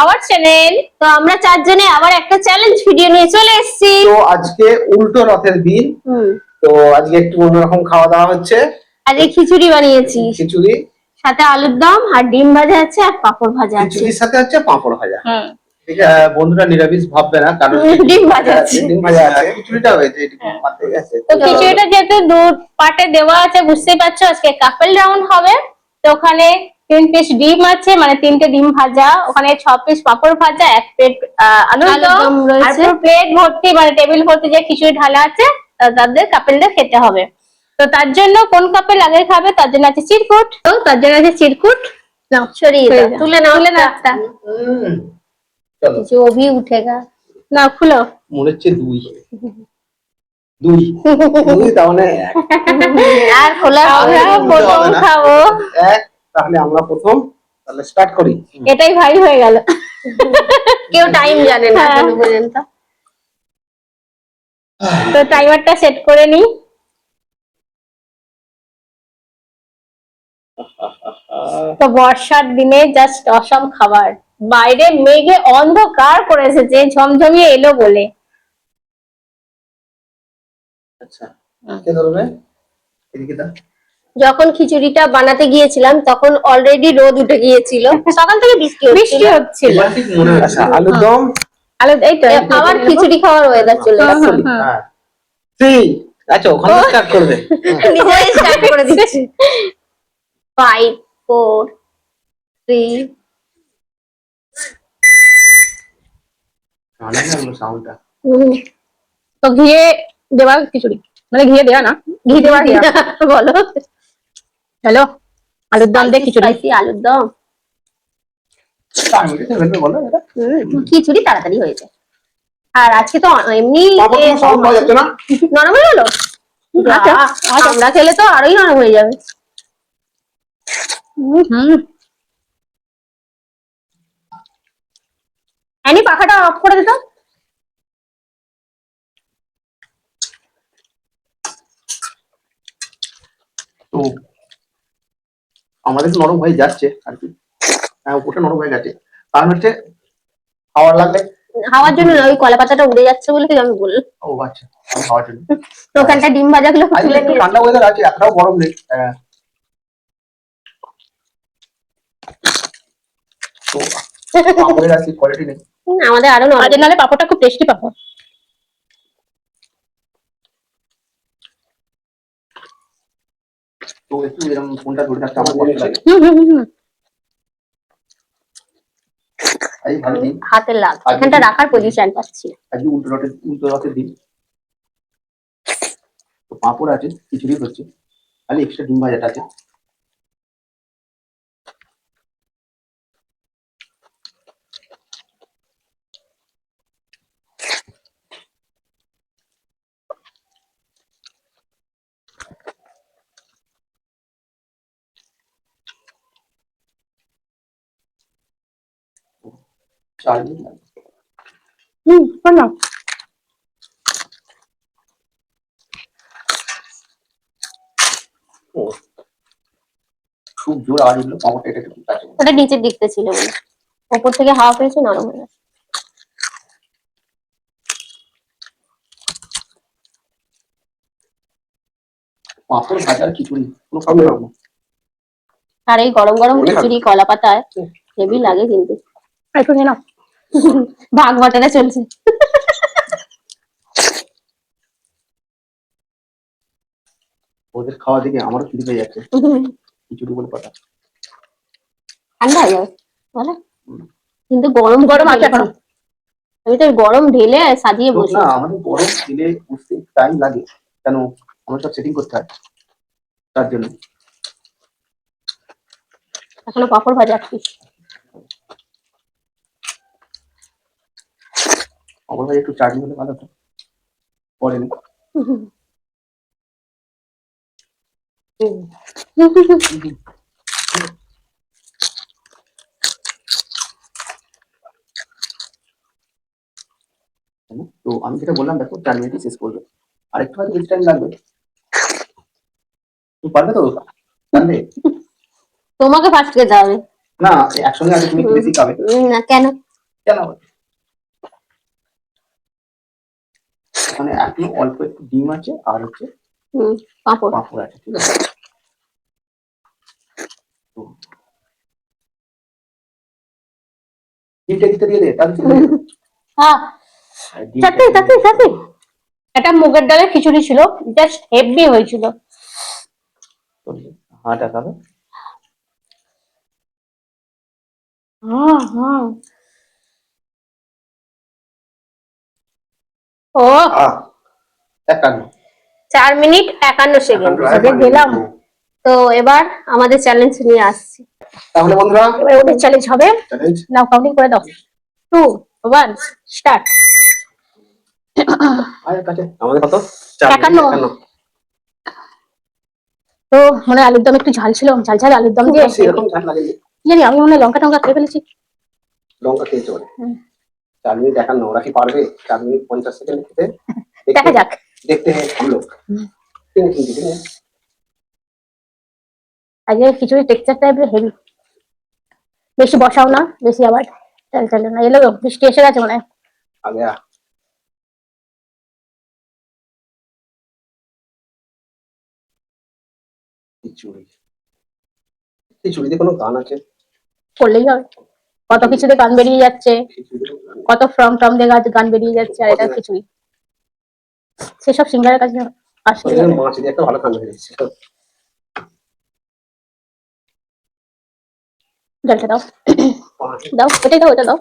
Our channel. তো আমরা চারজনে আবার একটা চ্যালেঞ্জ ভিডিও নিয়ে চলে এসেছি। তো আজকে উল্টো রথের দিন। তো আজকে একটু অন্যরকম খাওয়া দাওয়া হচ্ছে। আজকে খিচুড়ি বানিয়েছি, খিচুড়ি সাথে আলুর দম আর ডিম ভাজা আছে আর পাঁপড় ভাজা আছে। খিচুড়ির সাথে হচ্ছে পাঁপড় ভাজা। বন্ধুরা নিরামিষ ভাববে না, কারণ ডিম ভাজা আছে, ডিম ভাজা আছে, খিচুড়িটা হয়েছে, এটুকু মাত্র গেছে। তো খিচুড়িটা যেহেতু দু পার্টে দেওয়া আছে, বুঝতেই পারছো আজকে কাপল রাউন্ড হবে। তো ওখানে 3 পিস ডিম আছে, মানে 3টে ডিম ভাজা, ওখানে 6 পিস পাঁপড় ভাজা, 1 প্লেট আলুর দম আর পুরো প্লেট ভর্তি, মানে টেবিল ভর্তি যে খিচুড়ি ঢালা আছে, তাদের কাপলদের খেতে হবে। তো তার জন্য কোন কাপল আগে খাবে তার জন্য আছে চিরকুট। তো তার জন্য আছে চিরকুট, নাও সরিয়ে দাও, তুলে নাও একটা। চলো, जो भी उठेगा না খুলো। মনে হচ্ছে দুই দুই দুই, তাহলে আর খোলা আমরা প্রথম খাবো এক, তাহলে আমরা প্রথম, তাহলে স্টার্ট করি। এটাই ভাই হয়ে গেল, কেউ টাইম জানে না এখনো পর্যন্ত। তো টাইমারটা সেট করে নি। তো বর্ষার দিনে জাস্ট অসম খাবার, বাইরে মেঘে অন্ধকার করে এসেছে, ঝমঝমিয়ে এলো বলে। আচ্ছা, কে ধরবে? এদিকে দাও। যখন খিচুড়িটা বানাতে গিয়েছিলাম তখন অলরেডি রোদ উঠে গিয়েছিল, সকাল থেকে বৃষ্টি হচ্ছিল। আচ্ছা, আলুর দম, আলু এই তো আবার খিচুড়ি খাওয়ার ওয়েদার চলে গেছে। হ্যাঁ থ্রি, আচ্ছা ওখানে স্টার্ট করবে, নিজেই স্টার্ট করে দিচ্ছি। 5 4 3 ভালো লাগলো সাউন্ডটা। তো ঘিয়ে দেওয়া খিচুড়ি, মানে ঘিয়ে দেওয়া না, ঘি দেওয়া বলো। হ্যালো, আলুর দম দিয়ে খিচুড়ি, আলুর দম বলো, খিচুড়ি তাড়াতাড়ি হয়ে যায়। আর আজকে তো এমনি নরম হয়ে গেল, আমরা খেলে তো আরোই নরম হয়ে যাবে। অ্যানি পাখাটা অফ করে দিত। তো আমাদের নরম হয়ে যাচ্ছে আর কি, হ্যাঁ উপরটা নরম হয়ে গেছে, কারণ হচ্ছে হাওয়া লাগলে, হাওয়ার জন্য না, ওই কলা পাতাটা উড়ে যাচ্ছে বলে কি আমি বললাম। ও আচ্ছা, হাওয়ার জন্য। তো ওখানটা ডিম ভাজা গুলো তুলে নিয়ে ঠান্ডা ওয়েদার আছে, এতটাও গরম নেই। তো পাপড়ের আর কি কোয়ালিটি নেই, আমাদের আরো নরম, নালে পাপড়টা খুব টেস্টি পাপড়। তো একটু এরকম ফোনটা ধরে থাকতে আমার কষ্ট লাগে। এই ভালো দিন, হাতের লাগ এখানটা রাখার পজিশন পাচ্ছি। আজকে উল্টো রথের দিন। তো পাঁপড় আছে, খিচুড়ি হচ্ছে, খালি এক্সট্রা ডিম ভাজাটা আছে। চার মিনিট লাগবে। না খুব জোর আওয়াজ হলো, পাঁপড়টা এটা একটু কাছে। ওটা নিচের দিকতে ছিল বলে, উপর থেকে হাওয়া পেয়েছে নরম হয়ে গেছে। পাঁপড় ভাজার খিচুড়ি কোনো প্রবলেম না। আর এই গরম গরম খিচুড়ি কলা পাতায় হেভি লাগে কিন্তু। একটু নিয়ে নাও, ভাগ বাটারে চলছে। ওদের খাওয়া দেখে আমারও খিদে পেয়ে যাচ্ছে, খিচুড়ি বলে কথা। ঠান্ডা হয়ে যাবে বলে, কিন্তু গরম গরম আছে এখনো। আমি তো গরম ঢেলে সাজিয়ে বসি। না, আমাদের গরম ঢেলে বুঝতে টাইম লাগে, কেন আমার সব সেটিং করতে হয়, তার জন্য। এখনো পাপড় ভাজা আসছিস, আমার ভাই একটু চাটনি হলে ভালো হতো, পরে নি। তো আমি যেটা বললাম, দেখো 4 মিনিটই শেষ করবে, আরেকটু হয়তো বেশি টাইম লাগবে। তুমি পারবে তো? পারবে? তোমাকে ফার্স্ট খেতে হবে। না একসঙ্গে আছে তুমি একটু বেশি খাবে। না কেন? কেন ওখানে এখন অল্প একটু ডিম আছে আর হচ্ছে পাঁপড়। পাঁপড় আছে, ঠিক আছে? তো ডিমটা দিতে দিয়ে দে তাহলে হ্যাঁ চাকরি চাকরি চাকরি একটা মুগের ডালের খিচুড়ি ছিল, জাস্ট হেভি হয়েছিল। হাঁটা খাবে। হুম। ও একান্ন 4 মিনিট 51 সেকেন্ড ওদের দিলাম। তো এবার আমাদের চ্যালেঞ্জ নিয়ে আসছি। তাহলে বন্ধুরা এবার ওদের চ্যালেঞ্জ হবে। চ্যালেঞ্জ নাও কাউন্টিং করে দাও, 2 1 স্টার্ট। আয়ের কাছে আমাদের কত 51। তো মনে হয় আলুর দম একটু ঝাল ছিল, ঝাল ঝাল আলুর দম দিয়ে সেরকম ঝাল লাগে জানি আমি মনে হয় লঙ্কা টঙ্কা খেয়ে ফেলেছি। লঙ্কা খেয়েছে ওরা 4 মিনিট 51 ওরা কি পারবে 4 মিনিট 50 সেকেন্ড খেতে? দেখা যাক। দেখতে हैं हम लोग। আজকে খিচুড়ি টেক্সচারটা একটু হেভি, বেশি বসাও না, বেশি আবার চাল চাল না। এলো বৃষ্টি এসে গেছে মনে হয়। आ गया খিচুড়ি। খিচুড়িতে কোনো গান আছে? করলেই হবে, কত কিছুতে গান বেরিয়ে যাচ্ছে, কত ফ্রম টম দিয়ে গান বেরিয়ে যাচ্ছে, আর এটা খিচুড়ি সেসব সিঙ্গারের কাছে আসলে মাছ দিয়ে একটা ভালো গান বেরিয়েছে। জলটা দাও দাও, এটাই দাও, এটা দাও।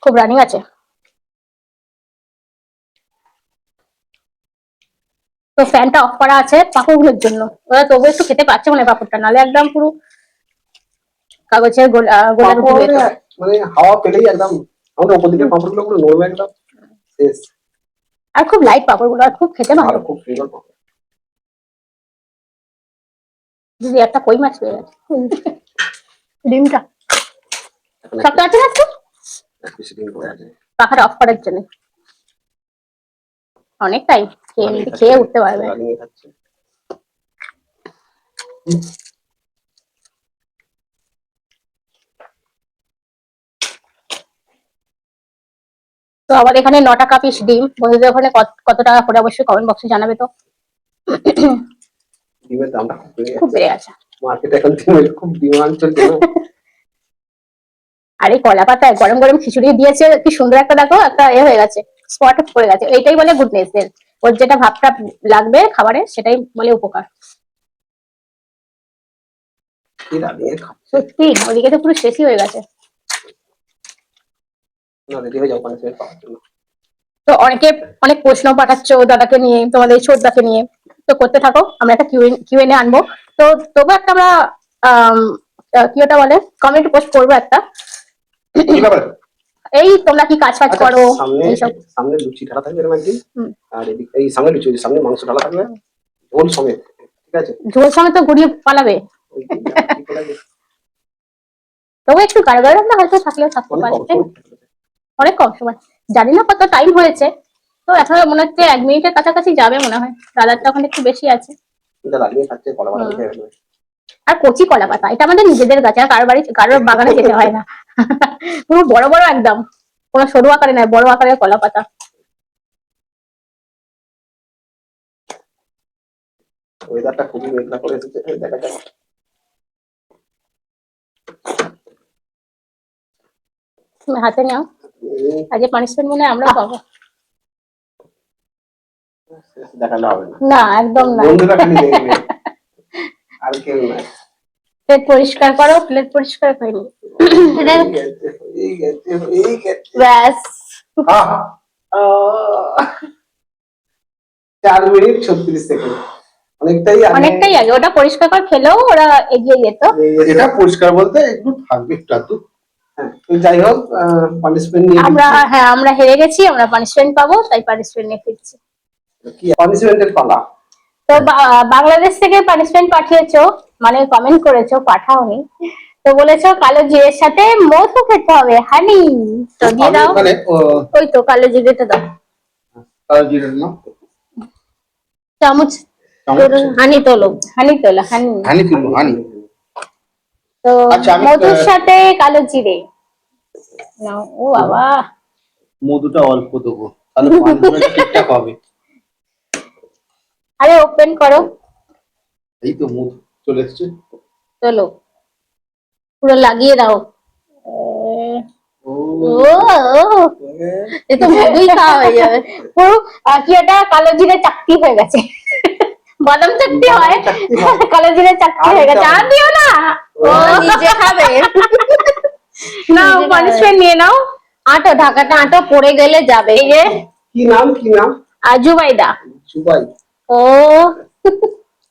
খুব রানিং আছে। তো ফ্যানটা অফ করা আছে পাঁপড়গুলোর জন্য, ওরা তবু একটু খেতে পাচ্ছে মনে হয় পাঁপড়টা, নাহলে একদম পুরো কাগজের গোলা রুটি হয়ে যেত। মানে হাওয়া পেলেই একদম আমাদের উপর দিকে পাঁপড়গুলো পুরো নরমে একদম শেষ। আর খুব লাইট পাঁপড়গুলো, আর খুব খেতে ভালো। খুব সুন্দর পাঁপড়। দিদি একটা কই মাছ পেয়ে গেছে, ডিমটা শক্ত আছে না একটু, বেশি দিন পরে আছে পাখাটা অফ করার জন্য। অনেক টাইম খেয়ে উঠতে পারবে। তো আবার এখানে 9 টাকা পিস ডিম, বন্ধুদের ওখানে কত টাকা করে অবশ্যই কমেন্ট বক্সে জানাবে। তো ডিমের দামটা খুব বেড়ে গেছে মার্কেটে এখন, ডিমের খুব ডিমান্ড চলছে না? আর এই কলা পাতায় গরম গরম খিচুড়ি দিয়েছে, কি সুন্দর একটা দেখো, একটা হয়ে গেছে, স্পট পড়ে গেছে। এইটাই বলে গুডনেস এর, ওর যেটা ভাবটা লাগবে খাবারে সেটাই বলে উপকার। সত্যি ওদিকে তো পুরো শেষই হয়ে গেছে। তো অনেকে অনেক প্রশ্ন পাঠাচ্ছ দাদাকে নিয়ে, তোমাদের ছোটদাকে নিয়ে, তো করতে থাকো, আমরা একটা কিউএনএ আনবো। তো তবু একটা আমরা কি ওটা বলে কমেন্ট পোস্ট করবো একটা, এই তোমরা কি কাজ ফাজ করো এইসব। সামনে লুচি ঢালা থাকবে এরকম একদিন, আর এদিকে এই সামনে লুচি, সামনে মাংস ঢালা থাকবে ঝোল সমেত, ঠিক আছে? ঝোল সময় তো গুড়িয়ে পালাবে, তবু একটু কারবার রান্না হয়তো থাকলেও থাকতে পারে। অনেক কম সময়, জানি না কত টাইম হয়েছে, তো এখন মনে হচ্ছে 1 মিনিটের কাছাকাছি যাবে মনে হয়, দাদারটা ওখানে একটু বেশি আছে। আর কচি কলা পাতা, এটা আমাদের নিজেদের গাছে, আর কারোর বাগানে যেতে হয় না। পুরো বড় বড় একদম, কোনো সরু আকারে নয়, বড় আকারের কলা পাতা। ওয়েদারটা খুবই মেঘলা করে এসেছে, দেখা যাক। তুমি হাতে নাও, আজকে পানিশমেন্ট মনে হয় আমরা পাবো। দেখালে হবে না, না একদম না, বন্ধুরা খালি দেখবে আর কেউ না। প্লেট পরিষ্কার করো, প্লেট পরিষ্কার করিনি ব্যাস। 4 মিনিট 36 সেকেন্ড, অনেকটাই আগে। ওটা পরিষ্কার করে খেলেও ওরা এগিয়ে যেত। এটা পরিষ্কার বলতে একটু থাকবে একটু। যাই হোক, পানিশমেন্ট নিয়ে আমরা হেরে গেছি, আমরা পানিশমেন্ট পাবো, তাই পানিশমেন্ট নিয়ে ফিরছি। কি পানিশমেন্টের পালা? তো বাংলাদেশ থেকে পানিশমেন্ট পাঠিয়েছো, মানে কমেন্ট করেছো, পাঠাওনি। তো বলেছো কালো জিরের সাথে মধু খেতে হবে, হানি। তো দিয়ে দাও, ওই তো কালো জিরেটা দাও। কালো জিরে না, চামচ হানি তোলো হানি তুলবো হানি। তো আচ্ছা, আমি মধুর সাথে কালো জিরে নাও। ও বাবা, মধুটা অল্প দেবো, তাহলে পানপুরাটা ঠিকঠাক হবে। আরে ওপেন করো, এই তো মধু চলে এসছে। তোলো, পুরো লাগিয়ে দাও। ও এ তো মধুই খাওয়া হয়ে যাবে পুরো। কি এটা কালো জিরে চাকতি হয়ে গেছে। বাদাম চাকতি হয়, চাকতি হয়। কালো জিরে চাকতি হয়ে গেছে। আর দিও না, ও নিজে খাবে না। পানিশমেন্ট নিয়ে নাও, আটো ঢাকাটা আটো, পড়ে গেলে যাবে। এই যে কি নাম? জুবাইদা। সুবাই। ও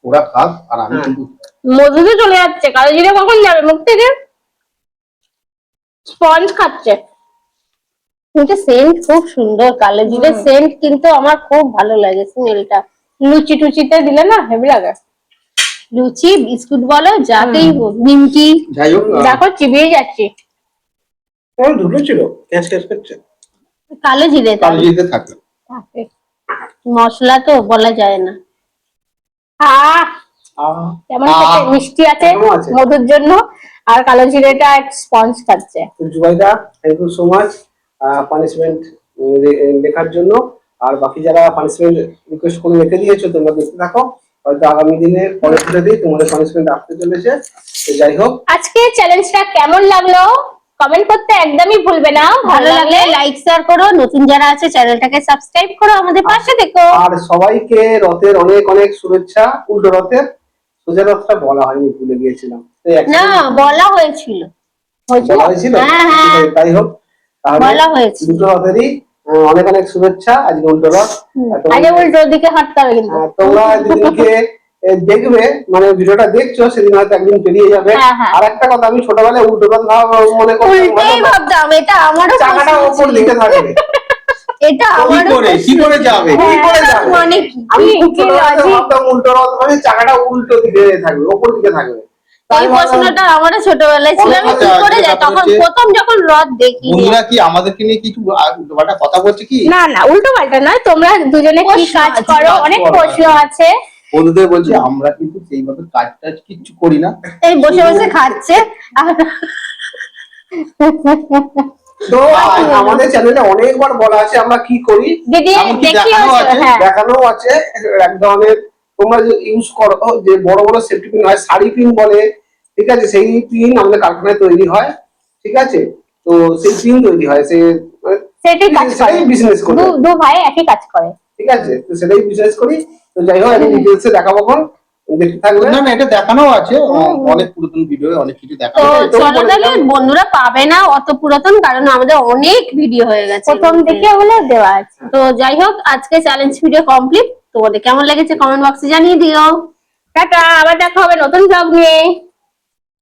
ওরা খাক আর আমি কিন্তু মধু তো চলে যাচ্ছে, কালো জিরে কখন যাবে মুখ থেকে? স্পঞ্জ খাচ্ছে। কিন্তু সেন্ট খুব সুন্দর, কালো জিরে সেন্ট কিন্তু আমার খুব ভালো লাগে স্মেলটা। লুচি টুচিতে দিলে না হেভি লাগে। লুচি বিস্কুট বলো যাতেই হোক, নিমকি, যাই হোক দেখো চিবিয়ে যাচ্ছি। ওর দুটো ছিল, ক্যাশ করছে। কালো জিরে কালো জিরে থাকে। থাকে। মশলা তো বলা যায় না। কেমন খেতে, মিষ্টি আছে মধুর জন্য, আর কালো জিরেটা স্পঞ্জ খাচ্ছে। Zubaida, thank you so much punishment লেখার জন্য। আর বাকি যারা পানিশমেন্ট রিকোয়েস্ট করে রেখে দিয়েছো, তোমরা দেখতে থাকো, হয়তো আগামী দিনে পরে দিই তোমাদের পানিশমেন্ট আসতে চলেছে। তো যাই হোক, আজকে চ্যালেঞ্জটা কেমন লাগলো কমেন্ট করতে একদমই ভুলবে না। ভালো লাগলে লাইক শেয়ার করো, নতুন যারা আছে চ্যানেলটাকে সাবস্ক্রাইব করো, আমাদের পাশে থেকো। আর সবাইকে রথের অনেক অনেক শুভেচ্ছা। উল্টো রথের, সোজা রথটা বলা হয়নি, ভুলে গিয়েছিলাম। না, বলা হয়েছিল। বলা হয়েছিল? হ্যাঁ, তাই হোক, তাহলে বলা হয়েছিল। দুটো রথেরই অনেক অনেক শুভেচ্ছা। আজকে উল্টো রথ। আগে উল্টো দিকে হাঁটতে হবে কিন্তু। তোমরা যেদিনকে দেখবে, মানে ভিডিওটা দেখছো, সেদিন হয়তো একদিন পেরিয়ে যাবে। আর একটা কথা, আমি ছোটবেলায় উল্টো রথ মনে উল্টেই ভাবতাম, এটা আমারও চাকাটা ওপর দিকে থাকবে। এটা আমারও কি করে যাবে? কি করে যাবে? মানে আমি খুব কি ছোটবেলায় লজিক। ভাবতাম উল্টো রথ মানে চাকাটা উল্টো দিকে থাকবে, ওপর দিকে থাকবে। এই প্রশ্নটা আমারও ছোটবেলায় ছিল, আমি কি করে যাই তখন প্রথম যখন রথ দেখি। বন্ধুরা কি আমাদেরকে নিয়ে কিছু উল্টোপাল্টা কথা বলছে কি? না না, উল্টো পাল্টা নয়, তোমরা দুজনে কি কাজ করো, অনেক প্রশ্ন আছে। বন্ধুদের বলছি আমরা কিন্তু সেইভাবে কাজ টাজ কিচ্ছু করি না, এই বসে বসে খাচ্ছে। তো আমাদের চ্যানেলে অনেকবার বলা আছে আমরা কি করি, দিদি এমনকি দেখিও দেখানো আছে, হ্যাঁ। দেখানো আছে। এক ধরনের তোমরা যে ইউজ করো, যে বড় বড় সেফটি পিন হয়, শাড়ি পিন বলে, ঠিক আছে, সেই পিন আমাদের কারখানায় তৈরি হয়, ঠিক আছে। তো সেই পিন তৈরি হয়, সেটাই কাজ করে, বিজনেস করে, দু ভাই একই কাজ করে, ঠিক আছে। তো সেটাই বিজনেস করি। তো যাই হোক, আমি ডিটেলসে দেখাবো, এখন দেখতে থাকবে। না না, এটা দেখানো আছে অনেক পুরাতন ভিডিও, অনেক কিছু তো দেখানো আছে। চলো তাহলে, বন্ধুরা পাবে না অত পুরাতন, কারণ আমাদের অনেক ভিডিও হয়ে গেছে, প্রথম দিকে ওগুলো দেওয়া আছে। তো যাই হোক, আজকে চ্যালেঞ্জ ভিডিও কমপ্লিট। তোমাদের কেমন লেগেছে কমেন্ট বক্সে জানিয়ে দিও। টাটা, আবার দেখা হবে নতুন ব্লগ নিয়ে।